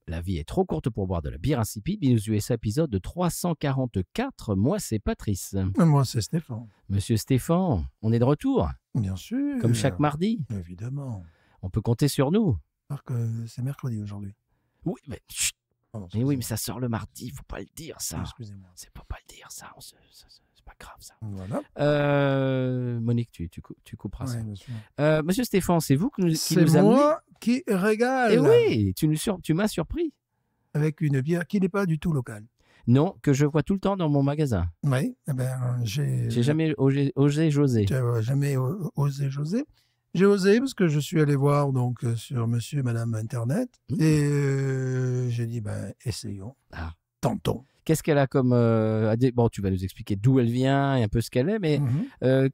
La vie est trop courte pour boire de la bière insipide. Binous USA épisode de 344. Moi, c'est Patrice. Moi, c'est Stéphane. Monsieur Stéphane, on est de retour, Bien sûr. comme chaque mardi. Évidemment. On peut compter sur nous. Alors que c'est mercredi aujourd'hui. Oui, mais chut. Pardon, Mais oui, mais ça sort le mardi, faut pas le dire, ça. Excusez-moi. C'est pas le dire, ça. C'est pas grave, ça. Voilà. Monique, tu couperas Ouais, ça. bien sûr. Monsieur Stéphane, c'est vous qui nous C'est amenez. moi qui régale. Eh oui, tu m'as surpris. Avec une bière qui n'est pas du tout locale. Non, que je vois tout le temps dans mon magasin. Oui, eh ben, J'ai jamais osé José. Tu n'as jamais osé José. J'ai osé parce que je suis allé voir donc sur Monsieur et Madame Internet et j'ai dit ben essayons, tentons. Qu'est-ce qu'elle a comme bon, tu vas nous expliquer d'où elle vient et un peu ce qu'elle est, mais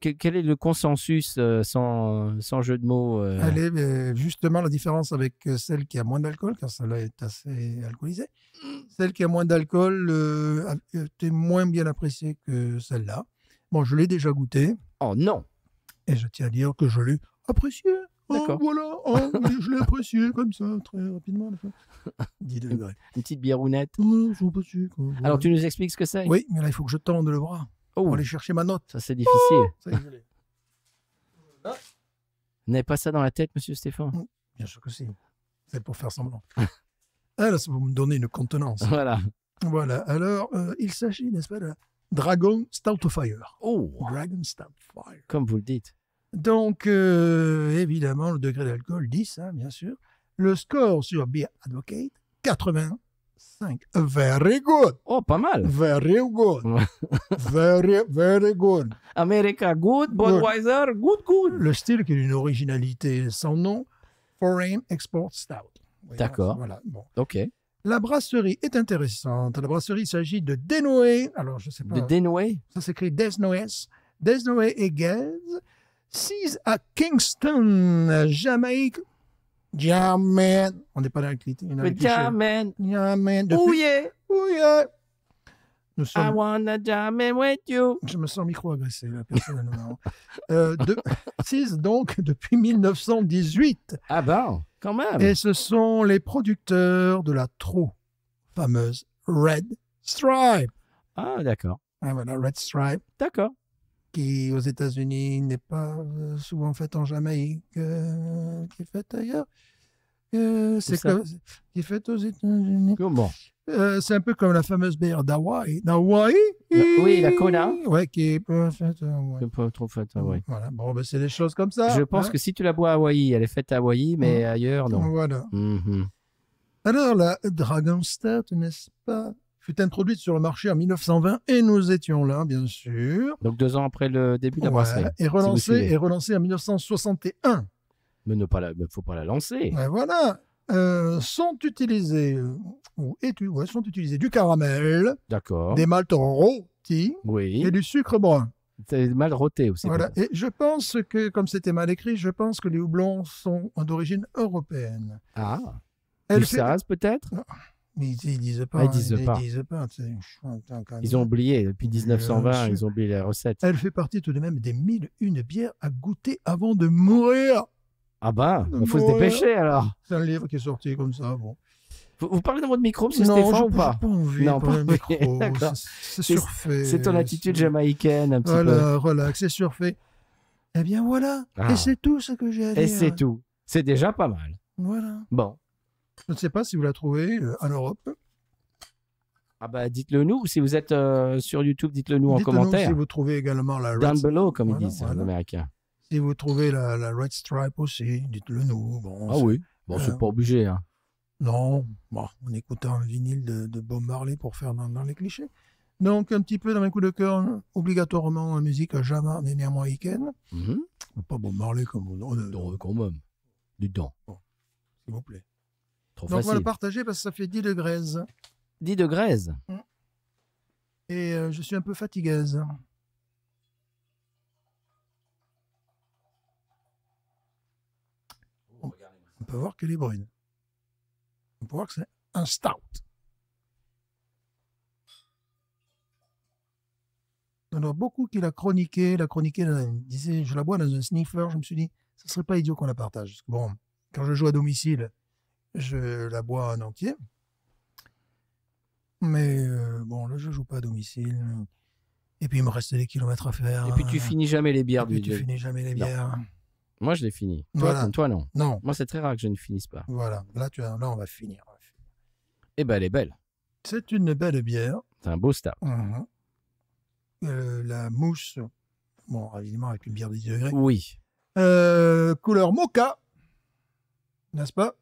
quel est le consensus sans jeu de mots Elle est justement la différence avec celle qui a moins d'alcool, car celle-là est assez alcoolisée. Celle qui a moins d'alcool était moins bien appréciée que celle-là. Bon, je l'ai déjà goûtée. Oh non. Et je tiens à dire que je l'ai appréciée. D'accord. Voilà, je l'ai appréciée comme ça, très rapidement. 10 degrés. Une petite bièrounette. Voilà, je suis pas sûr, quoi. Voilà. Alors, tu nous expliques ce que c'est? Oui, mais là, il faut que je tende le bras Oh, pour aller chercher ma note. ça c'est difficile. Ça y est, je l'ai. Vous n'avez pas ça dans la tête, monsieur Stéphane? Bien sûr que si. C'est pour faire semblant. Ah, là, ça va me donner une contenance. Voilà. Voilà. Alors, il s'agit, n'est-ce pas, de la Dragon Stoutfire. Oh, Dragon Stoutfire. comme vous le dites. Donc, évidemment, le degré d'alcool, 10, hein, bien sûr. Le score sur Beer Advocate, 85. Very good. Oh, pas mal. Very good. Very good. America, good. Budweiser, good. Le style qui est d'une originalité sans nom, Foreign Export Stout. Oui, D'accord. Voilà, bon. Ok. La brasserie est intéressante. La brasserie, il s'agit de Desnoé. Alors, je sais pas. De dénouer? Ça s'écrit Desnoé. Desnoé et Gaz. 6 à Kingston, Jamaïque. Jamen. On n'est pas dans le cliché. Jamen. Jamen. Oh yeah. Oh yeah. Nous I sommes... wanna jam with you. Je me sens micro-agressé, là, personnellement. 6 donc depuis 1918. Ah ben, quand même. Et ce sont les producteurs de la trop fameuse Red Stripe. Ah, d'accord. Ah, voilà, Red Stripe, D'accord. qui aux États-Unis n'est pas souvent faite en Jamaïque, qui est faite ailleurs. C'est ça? qui est faite aux États-Unis. Comment? C'est un peu comme la fameuse bière d'Hawaï. D'Hawaï? Oui, la Kona. Ouais, qui est pas faite à Hawaï. C'est pas trop fait, oui. Voilà, bon, ben, c'est des choses comme ça. Je pense hein. que si tu la bois à Hawaï, elle est faite à Hawaï, mais ailleurs, non. Voilà. Mhm. Alors, la Dragon Stout, n'est-ce pas, fut introduite sur le marché en 1920 et nous étions là, bien sûr. Donc 2 ans après le début de la brasserie. Et si vous relancée suivez. en 1961. Mais ne faut pas la lancer. Ouais, voilà. Sont utilisés sont utilisés du caramel, D'accord. des maltes rôtis Oui. et du sucre brun. C'est mal roté aussi. Voilà. peut-être. Et je pense que, comme c'était mal écrit, je pense que les houblons sont d'origine européenne. Ah. Elle Du fait- Saz, peut-être? Mais ils disent pas. Ah, ils disent pas. Ils disent pas. Tu sais. Ils ont oublié. Depuis 1920, ils ont oublié la recette. Elle fait partie tout de même des 1001 bières à goûter avant de mourir. Ah ben, il faut se Ouais. dépêcher alors. C'est un livre qui est sorti comme ça. Bon. Vous parlez dans votre micro, monsieur Non, Stéphane, j'ai ou pas? pas envie. Non, pour pas le envie. micro. D'accord. C'est surfait. C'est ton attitude jamaïcaine un petit Voilà, relax, c'est surfait. Eh bien voilà. Ah. Et c'est tout ce que j'ai à peu. dire. Et c'est tout. C'est déjà pas mal. Voilà. Bon. Je ne sais pas si vous la trouvez en Europe. Ah bah dites-le nous. Si vous êtes sur YouTube, dites-le nous en Dites-nous commentaire. si vous trouvez également la Down Red below, comme Voilà, ils disent voilà. les Américains. Si vous trouvez la Red Stripe aussi, dites-le nous. Bon, Ah oui. Bon, c'est pas obligé. Hein. Non, bon, on écoutait un vinyle de Bob Marley pour faire dans les clichés. Donc, un petit peu dans mes coups de cœur, obligatoirement musique jamaïcaine. Mhm. Pas Bob Marley comme vous. Donc, quand même. Du temps. S'il vous plaît. Trop Donc, on va facile. le partager parce que ça fait 10 degrés. 10 degrés. Et je suis un peu fatigueuse. On peut voir qu'elle est brune. On peut voir que c'est un stout. Il y en a beaucoup qui l'a chroniqué. Disait, je la bois dans un sniffer. Je me suis dit, ce serait pas idiot qu'on la partage. Parce que bon, quand je joue à domicile, je la bois en entier. Mais bon, là, je joue pas à domicile. Et puis, il me reste des kilomètres à faire. Et puis, tu finis jamais les bières tu finis jamais les bières. Moi, je les finis. Voilà. Toi, non. Non. Moi, c'est très rare que je ne finisse pas. Voilà. Là, on va finir. Eh ben, elle est belle. C'est une belle bière. C'est un beau start. La mousse, bon, évidemment, avec une bière de 10 degrés. Oui. Couleur mocha. N'est-ce pas?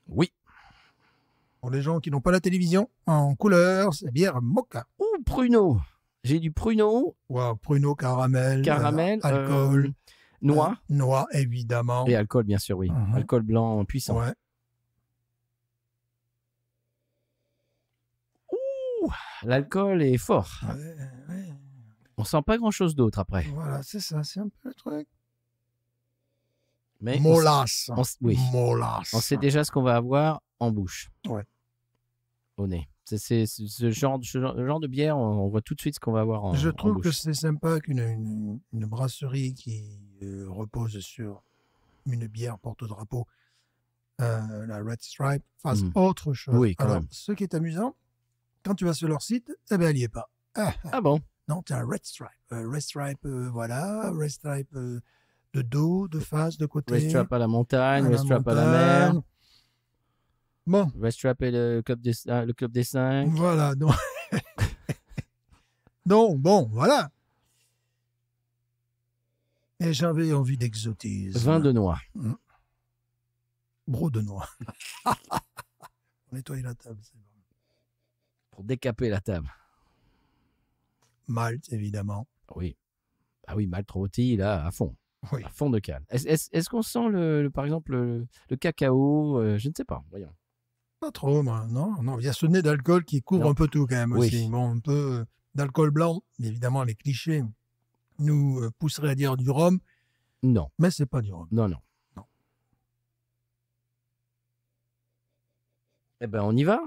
Oui. Pour les gens qui n'ont pas la télévision, en couleur, c'est bière mocha. Ouh, pruneau. J'ai du pruneau. Wow, pruneau, caramel. Alcool. Noix. Noix, évidemment. Et alcool, bien sûr, oui. Alcool blanc puissant. Ouais. Ouh, l'alcool est fort. Ouais. On sent pas grand-chose d'autre après. Voilà, c'est ça, c'est un peu le truc. Mais Molasse. Oui. Molasse. On sait déjà ce qu'on va avoir en bouche. Ouais. Au nez. C'est ce genre de bière, on voit tout de suite ce qu'on va avoir en bouche. Je trouve que c'est sympa qu'une brasserie qui repose sur une bière porte-drapeau, la Red Stripe, fasse autre chose. Oui, quand Alors, même. ce qui est amusant, quand tu vas sur leur site, eh ben, elle n'y est pas. Ah bon? Non, tu as un Red Stripe. Red Stripe, voilà. Red Stripe de dos, de face, de côté. Red Stripe à la montagne, Red Stripe à la mer. Bon. Red Stripe et le club des 5. Voilà. Donc, donc bon, voilà. Et j'avais envie d'exotisme. Vin de noix. Brot de noix. On nettoie la table, c'est bon. Pour décaper la table. Malte, évidemment. Oui. Ah oui, malt rôti, là, à fond. Oui. À fond de cale. Est-ce qu'on sent, par exemple, le cacao? Je ne sais pas, voyons. Pas trop, moi. Non. Il y a ce nez d'alcool qui couvre un peu tout, quand même, aussi. Bon, un peu d'alcool blanc. Évidemment, les clichés nous pousseraient à dire du rhum. Non. Mais c'est pas du rhum. Non. Eh ben, on y va?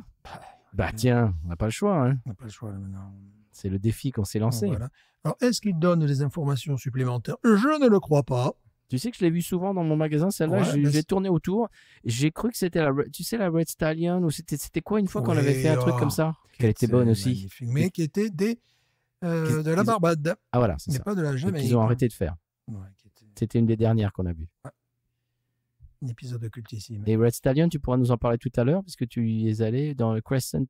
Bah, tiens, on n'a pas le choix. Hein. On n'a pas le choix, là, maintenant. C'est le défi qu'on s'est lancé. Voilà. Alors, est-ce qu'il donne des informations supplémentaires? Je ne le crois pas. Tu sais que je l'ai vu souvent dans mon magasin, celle-là, j'ai tourné autour. J'ai cru que c'était la Red Stallion, ou c'était quoi une fois qu'on avait fait un truc comme ça? Qu'elle était bonne aussi. Magnifique. Mais qui était de la Barbade. Ah voilà, c'est ça. Pas de la Jamaïque. Qu'ils ont arrêté de faire. Ouais, c'était une des dernières qu'on a vues. Ouais. Un épisode cultissime. Et Red Stallion, tu pourras nous en parler tout à l'heure, puisque tu y es allé dans le Crescent.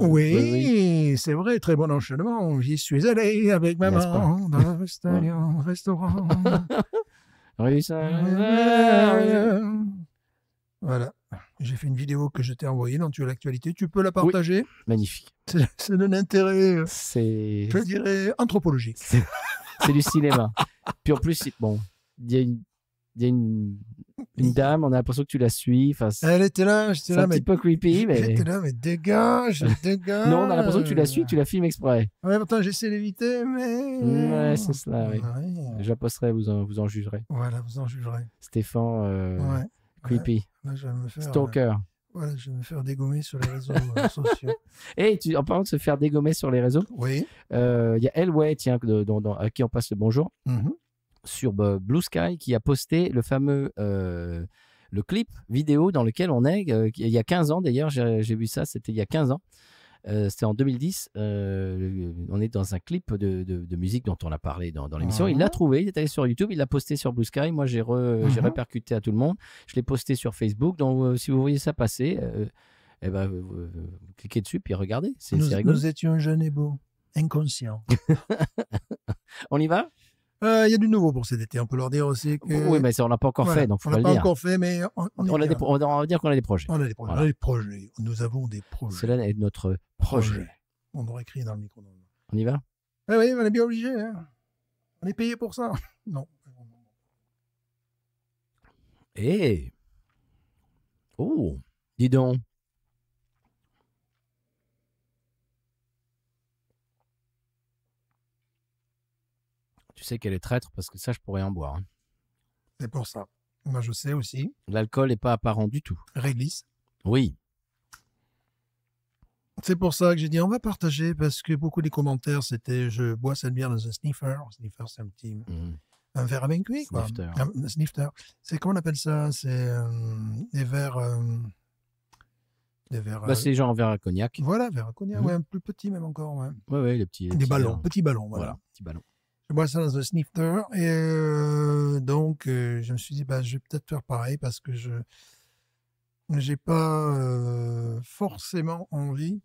Oui, c'est vrai, très bon enchaînement. J'y suis allé avec maman dans le Red Stallion restaurant. Voilà. J'ai fait une vidéo que je t'ai envoyée dans Tu as l'actualité. Tu peux la partager. Oui. Magnifique. C'est d'un intérêt, je dirais, anthropologique. C'est du cinéma. Puis en plus, bon, il y a une dame, on a l'impression que tu la suis. Enfin, elle était là, j'étais là. C'est un petit peu creepy, mais... Elle était là, mais dégage. Non, on a l'impression que tu la suis, tu la filmes exprès. Ouais, pourtant, j'essaie d'éviter, mais... Ouais, c'est cela, oui. Ouais. Je la posterai, vous en jugerez. Voilà, vous en jugerez. Stéphane, creepy. Là, je vais me faire... Stalker. Voilà, je vais me faire dégommer sur les réseaux sociaux. Et en parlant de se faire dégommer sur les réseaux, oui. Il y a Elway, tiens, à qui on passe le bonjour. Sur Blue Sky, qui a posté le fameux le clip vidéo dans lequel on est, il y a 15 ans d'ailleurs, j'ai vu ça, c'était il y a 15 ans, c'était en 2010, on est dans un clip de musique dont on a parlé dans l'émission, il l'a trouvé, il est allé sur YouTube, il l'a posté sur Blue Sky, moi j'ai répercuté à tout le monde, je l'ai posté sur Facebook, donc si vous voyez ça passer, vous cliquez dessus puis regardez, c'est rigolo. Nous étions jeunes et beaux, inconscients. On y va? Il y a du nouveau pour cet été, on peut leur dire aussi que... Oui, mais ça, on l'a pas encore fait, donc il faut pas le dire. On l'a pas encore fait, mais on va dire qu'on a des projets. On a des projets. On a des projets. Nous avons des projets. Cela est notre projet. On aurait écrit dans le micro. On y va? Oui, on est bien obligé. Hein. On est payé pour ça. Non. Oh, dis donc. Tu sais qu'elle est traître parce que ça, je pourrais en boire. Hein. C'est pour ça. Moi, je sais aussi. L'alcool n'est pas apparent du tout. Réglisse. Oui. C'est pour ça que j'ai dit on va partager parce que beaucoup des commentaires c'était je bois cette bière dans un sniffer. Un sniffer, c'est un petit un verre à vin cuit, quoi. Un snifter. C'est comment on appelle ça? C'est des verres des verres. Bah, c'est genre verre à cognac. Voilà, verre à cognac, ouais, un plus petit même encore. Ouais. Ouais, les petits. Des ballons, verres. petits ballons, voilà. Petits ballons. Je bois ça dans un snifter et donc je me suis dit, bah, je vais peut-être faire pareil parce que je n'ai pas forcément envie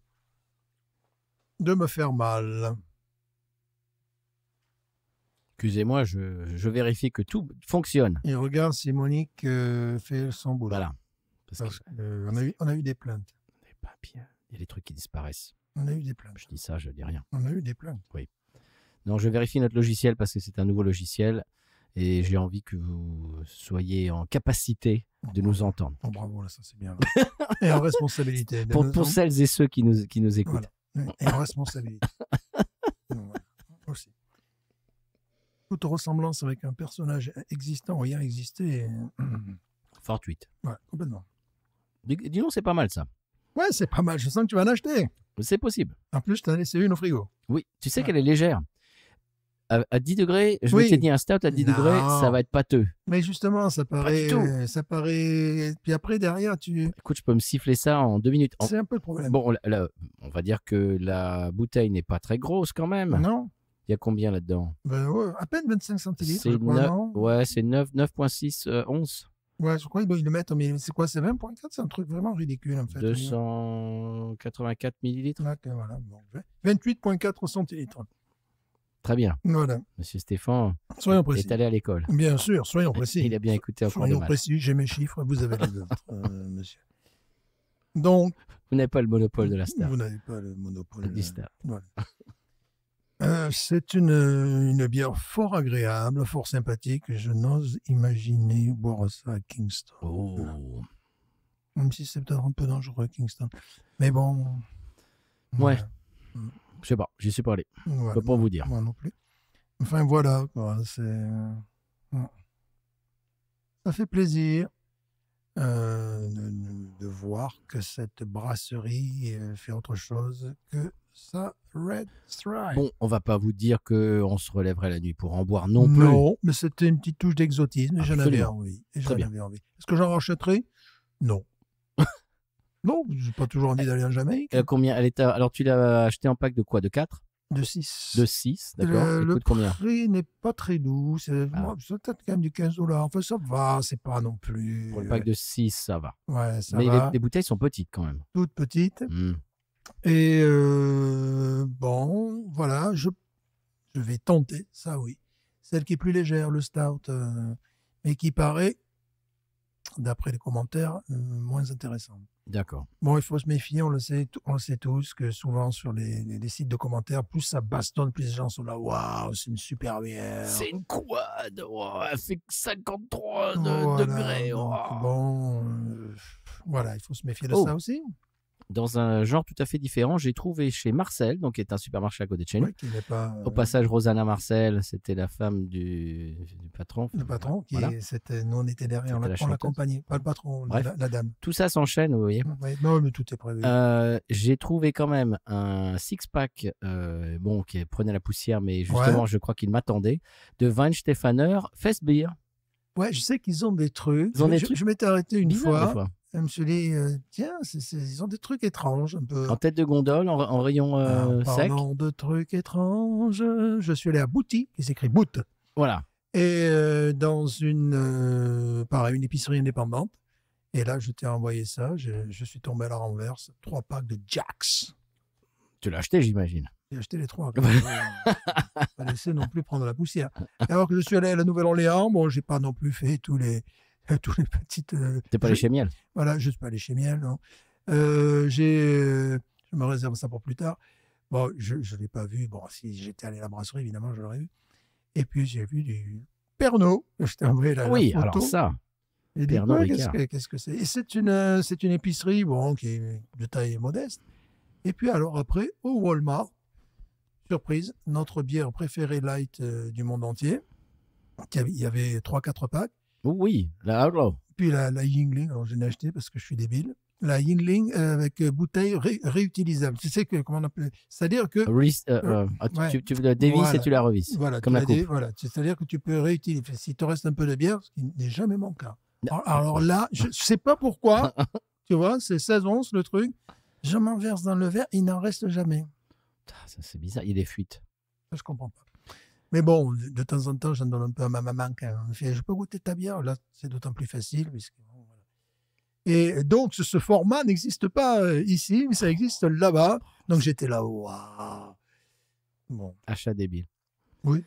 de me faire mal. Excusez-moi, je vérifie que tout fonctionne. Et regarde si Monique fait son boulot. Voilà. Parce qu'on a eu des plaintes. Des papiers. Il y a des trucs qui disparaissent. On a eu des plaintes. Je dis ça, je dis rien. On a eu des plaintes. Oui. Non, je vérifie notre logiciel parce que c'est un nouveau logiciel et j'ai envie que vous soyez en capacité de nous entendre. Oh, bravo, là, ça c'est bien. Et en responsabilité. Pour celles et ceux qui nous écoutent. Voilà. Et en responsabilité. Voilà. Aussi. Toute ressemblance avec un personnage existant ou ayant existé. Fortuite. Ouais, complètement. Dis donc, c'est pas mal ça. Ouais, c'est pas mal. Je sens que tu vas en acheter. C'est possible. En plus, je t'en ai laissé une au frigo. Oui, tu sais qu'elle est légère. À 10 degrés, je Oui. m'étais dit un stout à 10 degrés, ça va être pâteux. Mais justement, ça paraît. Ça paraît. Puis après, derrière, Écoute, je peux me siffler ça en 2 minutes. C'est un peu le problème. Bon, là, on va dire que la bouteille n'est pas très grosse quand même. Non. Il y a combien là-dedans? Ben ouais, à peine 25 centilitres. C'est je crois, non ouais, c'est 9,6 onces. Ouais, je crois qu'ils le mettent, mais c'est quoi? C'est 20,4? C'est un truc vraiment ridicule, en fait. 284 millilitres. Okay, voilà. Bon, 28,4 centilitres. Très bien. Voilà. Monsieur Stéphane soyons précis. est allé à l'école. Bien sûr, soyons précis. Il a bien écouté un cours de Soyons maths. précis, j'ai mes chiffres, vous avez les vôtres, monsieur. Donc, vous n'avez pas le monopole de la star. Vous n'avez pas le monopole du star. Voilà. C'est une bière fort agréable, fort sympathique. Je n'ose imaginer boire ça à Kingston. Oh. Même si c'est peut-être un peu dangereux, Kingston. Mais bon. Ouais. Voilà. Je sais pas, j'y suis pas allé. Voilà. Je peux pas vous dire. Moi non plus. Enfin voilà, quoi. Ça fait plaisir de voir que cette brasserie fait autre chose que ça Red Stripe. Bon, on va pas vous dire qu'on se relèverait la nuit pour en boire non plus. Non, mais c'était une petite touche d'exotisme et j'en avais Absolument. envie. Est-ce que j'en rachèterai? Non. Non, j'ai pas toujours envie d'aller en Jamaïque. Combien alors tu l'as acheté en pack de quoi? De 4? De 6. De 6, d'accord. Le combien? prix n'est pas très doux. C'est peut-être quand même du 15 $. Enfin, ça va, c'est pas non plus. Pour le pack de 6, ça va. Ouais, ça mais va. les bouteilles sont petites quand même. Toutes petites. Mm. Et bon, voilà, je vais tenter, ça oui. Celle qui est plus légère, le stout, mais qui paraît, d'après les commentaires, moins intéressante. D'accord. Bon, il faut se méfier, on le sait tous, que souvent sur les sites de commentaires, plus ça bastonne, plus les gens sont là, waouh, c'est une super bière. C'est une quad, wow, elle fait 53 voilà, degrés. Donc, wow. bon, voilà, il faut se méfier de ça aussi. Dans un genre tout à fait différent, j'ai trouvé chez Marcel, donc qui est un supermarché à côté de chez nous. Oui, qui n'est pas, Au passage, Rosanna Marcel, c'était la femme du patron. Le patron, nous on était derrière, on l'accompagnait, pas le patron, la dame. Tout ça s'enchaîne, vous voyez. Ouais, non, mais tout est prévu. J'ai trouvé quand même un six-pack, qui prenait la poussière, mais justement, je crois qu'il m'attendait, de Weinstefaner Festbier. Ouais, je sais qu'ils ont des trucs. Je m'étais arrêté une fois. Je me suis dit, tiens, ils ont des trucs étranges un peu. En tête de gondole, en rayon sec. Parlant de trucs étranges, je suis allé à Bouti, qui s'écrit Boot. Voilà. Et dans une épicerie indépendante. Et là, je t'ai envoyé ça. Je suis tombé à la renverse. 3 packs de Jacks. Tu l'as acheté, j'imagine. J'ai acheté les 3. Pas laissé non plus prendre la poussière. Alors que je suis allé à la Nouvelle-Orléans, bon, j'ai pas non plus fait tous les petites. T'es pas allé chez Miel? Voilà, je ne suis pas allé chez Miel, non. Je me réserve ça pour plus tard. Bon, je ne l'ai pas vu. Bon, si j'étais allé à la brasserie, évidemment, je l'aurais vu. Et puis, j'ai vu du Pernod. Je t'ai envoyé la photo. Alors ça. Et Pernod Ricard. Qu'est-ce que c'est? Et c'est une épicerie, bon, qui est de taille modeste. Et puis, alors, après, au Walmart, surprise, notre bière préférée light du monde entier. Il y avait 3-4 packs. Oui, la Outlaw. Puis la Yuengling, alors je l'ai acheté parce que je suis débile. La Yuengling avec bouteille réutilisable. Tu sais comment on appelle? C'est-à-dire que... tu la dévisses et tu la revisses. Voilà, comme la coupe. Voilà, c'est-à-dire que tu peux réutiliser. S'il te reste un peu de bière, ce qui n'est jamais mon cas. Alors là, je ne sais pas pourquoi, tu vois, c'est 16 onces le truc. Je m'en verse dans le verre, il n'en reste jamais. Ça, c'est bizarre, il y a des fuites. Ça, je comprends pas. Mais bon, de temps en temps, j'en donne un peu à ma maman quand elle me fait « Je peux goûter ta bière ?» Là, c'est d'autant plus facile. Puisque, bon, voilà. Et donc, ce format n'existe pas ici, mais ça existe là-bas. Donc, j'étais là, waouh. Bon. Achat débile. Oui.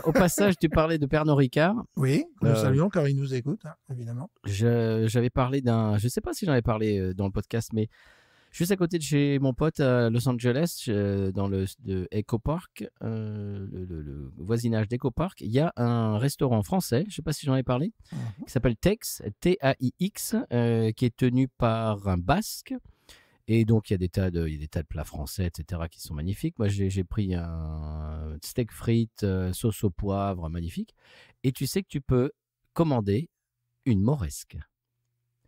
Au passage, tu parlais de Pernod Ricard. Oui, nous saluons car il nous écoute, hein, évidemment. J'avais parlé d'un... Je ne sais pas si j'en avais parlé dans le podcast, mais juste à côté de chez mon pote à Los Angeles, dans le Echo Park, le voisinage d'Echo Park, il y a un restaurant français, je ne sais pas si j'en ai parlé, qui s'appelle Taix, T-A-I-X, qui est tenu par un Basque. Et donc, il y a des tas de plats français, etc., qui sont magnifiques. Moi, j'ai pris un steak frites, sauce au poivre, magnifique. Et tu sais que tu peux commander une moresque.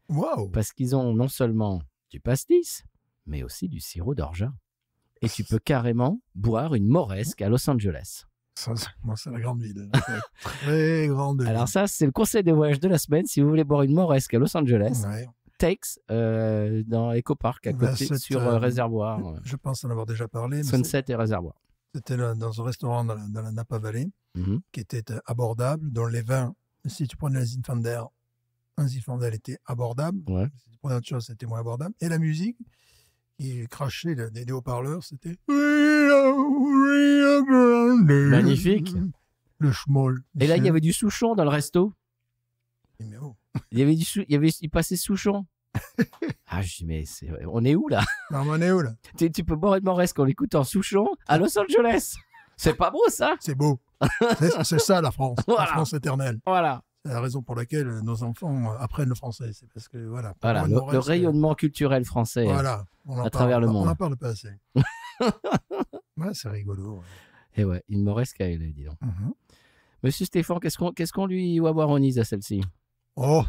Waouh! Parce qu'ils ont non seulement du pastis, mais aussi du sirop d'orgeat. Et tu peux carrément boire une moresque à Los Angeles. Ça, moi, c'est la grande ville. Très grande ville. Alors ça, c'est le conseil de voyage de la semaine. Si vous voulez boire une moresque à Los Angeles... Ouais. Taix dans Echo Park à côté sur Réservoir. Je pense en avoir déjà parlé. Sunset et Réservoir. C'était dans un restaurant dans la Napa Valley qui était abordable, dont les vins, si tu prenais un Zinfandel était abordable. Ouais. Si tu prenais autre chose, c'était moins abordable. Et la musique, qui crachait des haut-parleurs, c'était magnifique. Le schmoll. Et là, il y avait du Souchon dans le resto. Mais oh. Il passait Souchon. Ah, je dis, mais on est où là? Non, mais on est où là? Tu peux boire une moresque en l'écoutant Souchon à Los Angeles. C'est pas beau ça? C'est beau. C'est ça la France. Voilà. La France éternelle. Voilà. C'est la raison pour laquelle nos enfants apprennent le français. C'est parce que voilà. Le rayonnement culturel français à travers le monde. On n'en parle pas assez. Ouais, c'est rigolo. Ouais. Et ouais, une moresque à elle, dis donc. Monsieur Stéphane, qu'est-ce qu'on lui wawaronise à celle-ci? Oh,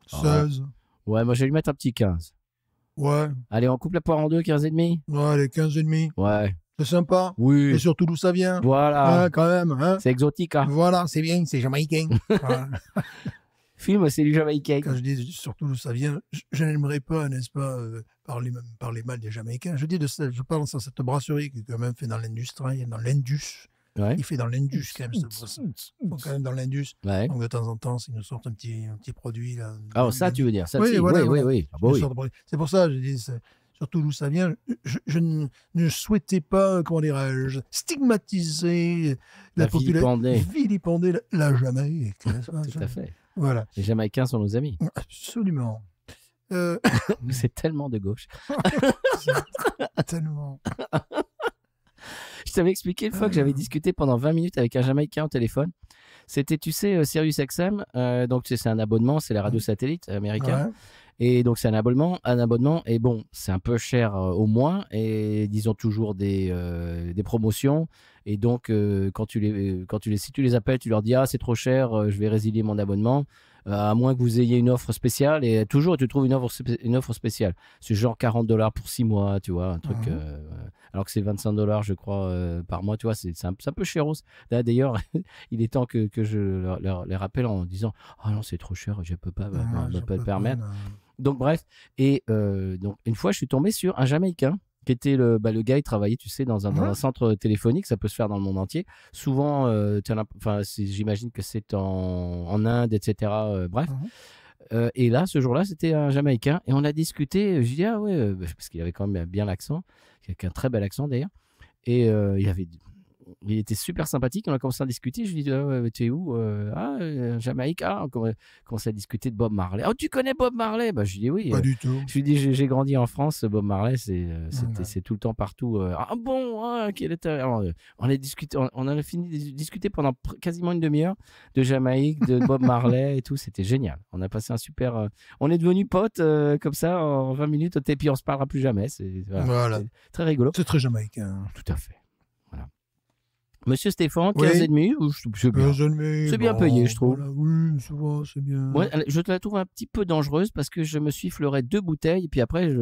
16. Ouais, moi je vais lui mettre un petit 15. Ouais. Allez, on coupe la poire en deux, 15,5. Ouais, allez, 15,5. Ouais. C'est sympa. Oui. Et surtout d'où ça vient. Voilà. Ouais, quand même. Hein. C'est exotique. Hein. Voilà, c'est bien, c'est jamaïcain. Voilà. Film, c'est du jamaïcain. Quand je dis surtout d'où ça vient, je n'aimerais pas, n'est-ce pas, parler mal des Jamaïcains. Je parle de cette brasserie qui est quand même fait dans l'industrie, dans l'Indus. Ouais. Il fait dans l'Indus quand même, donc quand même dans l'Indus. Ouais. Donc de temps en temps, s'ils nous sortent un petit produit. Là, ça, tu veux dire ça, oui, voilà, oui. Ah, bon, oui. C'est pour ça, je dis, surtout d'où ça vient. Je ne souhaitais pas, comment dirais-je, stigmatiser la population, vilipender la Jamaïque. Tout à fait. Voilà. Les Jamaïcains sont nos amis. Absolument. C'est tellement de gauche. Tellement. Je t'avais expliqué une fois que j'avais discuté pendant 20 minutes avec un Jamaïcain au téléphone. C'était, tu sais, Sirius XM. Donc, c'est un abonnement, c'est la radio satellite américaine. Ouais. Et donc, c'est un abonnement. Et bon, c'est un peu cher au moins. Et ils ont toujours des promotions. Et donc, si tu les appelles, tu leur dis « Ah, c'est trop cher, je vais résilier mon abonnement. » À moins que vous ayez une offre spéciale. Et toujours, tu trouves une offre spéciale. C'est genre $40 pour 6 mois, tu vois, un truc. Alors que c'est $25, je crois, par mois, tu vois, c'est un peu chéros. D'ailleurs, il est temps que je les rappelle en disant « Ah non, c'est trop cher, je ne peux pas me permettre. » Donc, bref. Et donc, une fois, je suis tombé sur un Jamaïcain qui était le gars, il travaillait, tu sais, dans un centre téléphonique. Ça peut se faire dans le monde entier. Souvent, j'imagine que c'est en Inde, etc. Bref. Et là, ce jour-là, c'était un Jamaïcain. Et on a discuté. Je dis, ah ouais, parce qu'il avait quand même bien l'accent. Il avait un très bel accent d'ailleurs. Et il était super sympathique. On a commencé à discuter. Je lui dis, tu es où? Jamaïque. On commence à discuter de Bob Marley. Oh, tu connais Bob Marley? Je lui dis oui. Pas du tout. Je lui dis, j'ai grandi en France. Bob Marley, c'est tout le temps partout. Ah bon? Quel était... Alors, on a fini de discuter pendant quasiment une demi-heure de Jamaïque, de Bob Marley et tout. C'était génial. On a passé un super. On est devenus potes comme ça en 20 minutes. Et puis on se parlera plus jamais. Voilà. Très rigolo. C'est très jamaïcain. Tout à fait. Voilà. Monsieur Stéphane, 15,5, c'est bien payé, je trouve. Voilà, oui, souvent, c'est bien. Ouais, je te la trouve un petit peu dangereuse parce que je me suis fleuré 2 bouteilles et puis après,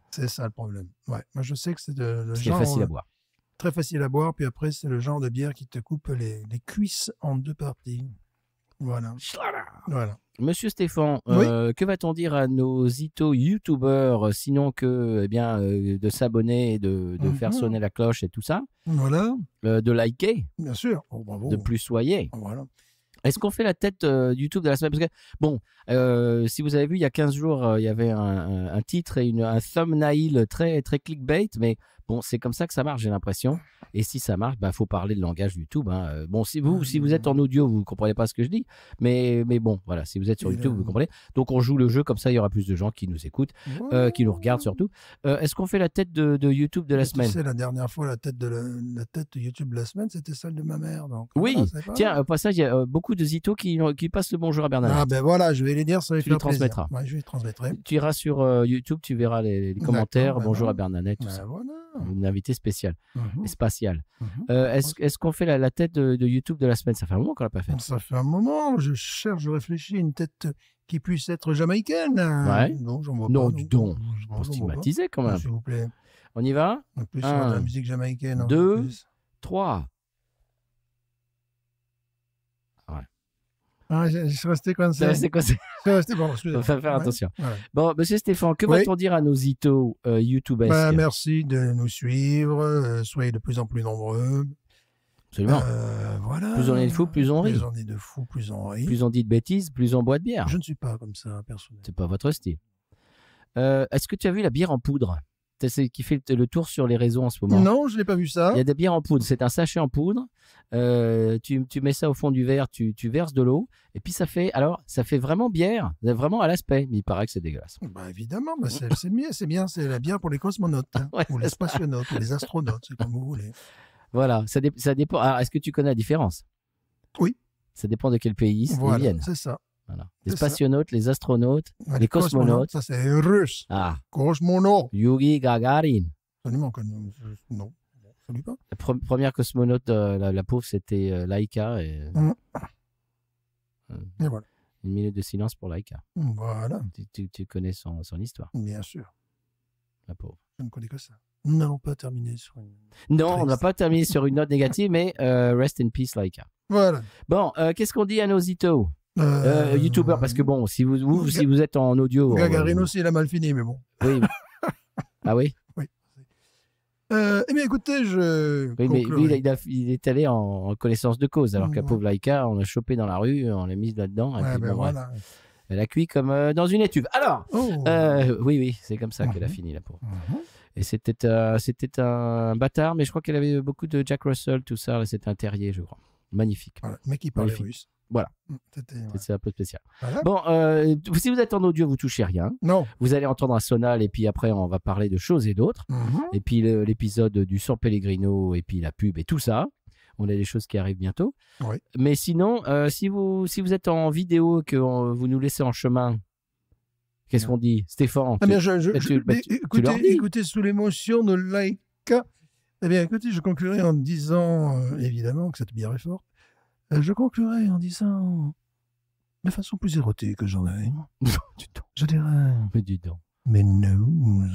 C'est ça le problème. Ouais, moi, je sais que c'est le genre... C'est facile à boire. Très facile à boire, puis après, c'est le genre de bière qui te coupe les cuisses en 2 parties. Voilà. Monsieur Stéphane, Oui. que va-t-on dire à nos youtubeurs sinon que de s'abonner, de faire sonner la cloche et tout ça, Voilà, de liker, bien sûr. Oh, bravo. de plus soyer. Voilà. Est-ce qu'on fait la tête YouTube de la semaine? Parce que, bon, si vous avez vu, il y a 15 jours, il y avait un titre et un thumbnail très, très clickbait, mais bon, c'est comme ça que ça marche, j'ai l'impression. Et si ça marche, faut parler de langage YouTube. Hein. Bon, si vous êtes en audio, vous ne comprenez pas ce que je dis, mais bon, voilà, si vous êtes sur YouTube, vous comprenez. Donc, on joue le jeu, comme ça, il y aura plus de gens qui nous écoutent, qui nous regardent surtout. Est-ce qu'on fait la tête de YouTube de la semaine? Tu sais, la dernière fois, la tête de YouTube de la semaine, c'était celle de ma mère. Donc, oui, voilà, tiens, au passage, il y a beaucoup de zitos qui passent le bonjour à Bernard. Ah ben voilà, je vais les dire, ça va tu les transmettras. Ouais, je les transmettrai. Tu iras sur YouTube, tu verras les commentaires. Bonjour à Bernadette, tout ça. Voilà. Une invitée spéciale et spatiale. Mhm. Est-ce qu'on fait la tête de YouTube de la semaine? Ça fait un moment qu'on l'a pas fait. Ça fait un moment. Je réfléchis à une tête qui puisse être jamaïcaine. Ouais. Non, j'en vois pas. Non, du don. Pour stigmatiser quand même. S'il vous plaît. On y va? En plus, sur de la musique jamaïcaine. 2, 3. Ah, je suis resté coincé. Je resté bon, excusez-moi. Faut faire attention. Ouais. Bon, monsieur Stéphane, que va-t-on dire à nos zitos YouTubers? Merci de nous suivre. Soyez de plus en plus nombreux. Absolument. Voilà. Plus on est de fous, plus on rit. Plus on est de fous, plus on rit. Plus on dit de bêtises, plus on boit de bière. Je ne suis pas comme ça, personnellement. C'est pas votre style. Est-ce que tu as vu la bière en poudre? C'est qui fait le tour sur les réseaux en ce moment. Non, je n'ai pas vu ça. Il y a des bières en poudre. C'est un sachet en poudre. Tu mets ça au fond du verre, tu verses de l'eau. Et puis ça fait vraiment bière, vraiment à l'aspect. Mais il paraît que c'est dégueulasse. Évidemment, c'est bien. C'est la bière pour les cosmonautes. Hein, ouais, ou les spationautes, ou les astronautes, c'est comme vous voulez. Voilà, ça dépend. Alors, est-ce que tu connais la différence? Oui. Ça dépend de quel pays ils viennent. C'est ça. Voilà. Les spationautes, les astronautes, les cosmonautes. Ça, c'est russe. Ah. Cosmonaute. Yuri Gagarin. Absolument que non. Salut pas. La première cosmonaute, la pauvre, c'était Laika. Et voilà. Une minute de silence pour Laika. Voilà. Tu connais son histoire. Bien sûr. La pauvre. Je ne connais que ça. Nous n'allons pas terminer sur une... Non, on ne va pas terminer sur une note négative, mais rest in peace, Laika. Voilà. Bon, qu'est-ce qu'on dit à nos zitos? YouTubeurs, parce que bon, si vous êtes en audio... Gagarin aussi, il a mal fini, mais bon. Oui. Ah oui? Oui. Eh bien, écoutez, Oui, mais lui, il est allé en connaissance de cause, alors que la pauvre Laika, on l'a chopé dans la rue, on l'a mise là-dedans. Et puis, voilà. Elle a cuit comme dans une étuve. Alors, oui, c'est comme ça qu'elle a fini, la pauvre. Et c'était un bâtard, mais je crois qu'elle avait beaucoup de Jack Russell, tout ça. C'était un terrier, je crois. Magnifique. Voilà, mais qui parlait russe. Voilà. C'est un peu spécial. Voilà. Bon, si vous êtes en audio, vous touchez rien. Non. Vous allez entendre un sonal et puis après, on va parler de choses et d'autres. Et puis l'épisode du San Pellegrino et puis la pub et tout ça. On a des choses qui arrivent bientôt. Oui. Mais sinon, si vous êtes en vidéo, que vous nous laissez en chemin, qu'est-ce qu'on dit, Stéphane? Écoutez, sous l'émotion de Laika, eh bien, écoutez, je conclurai en disant, évidemment, que cette bière est forte. Je conclurai en disant, de façon plus érotique que j'en ai, je dirais, mais dis donc. mais nous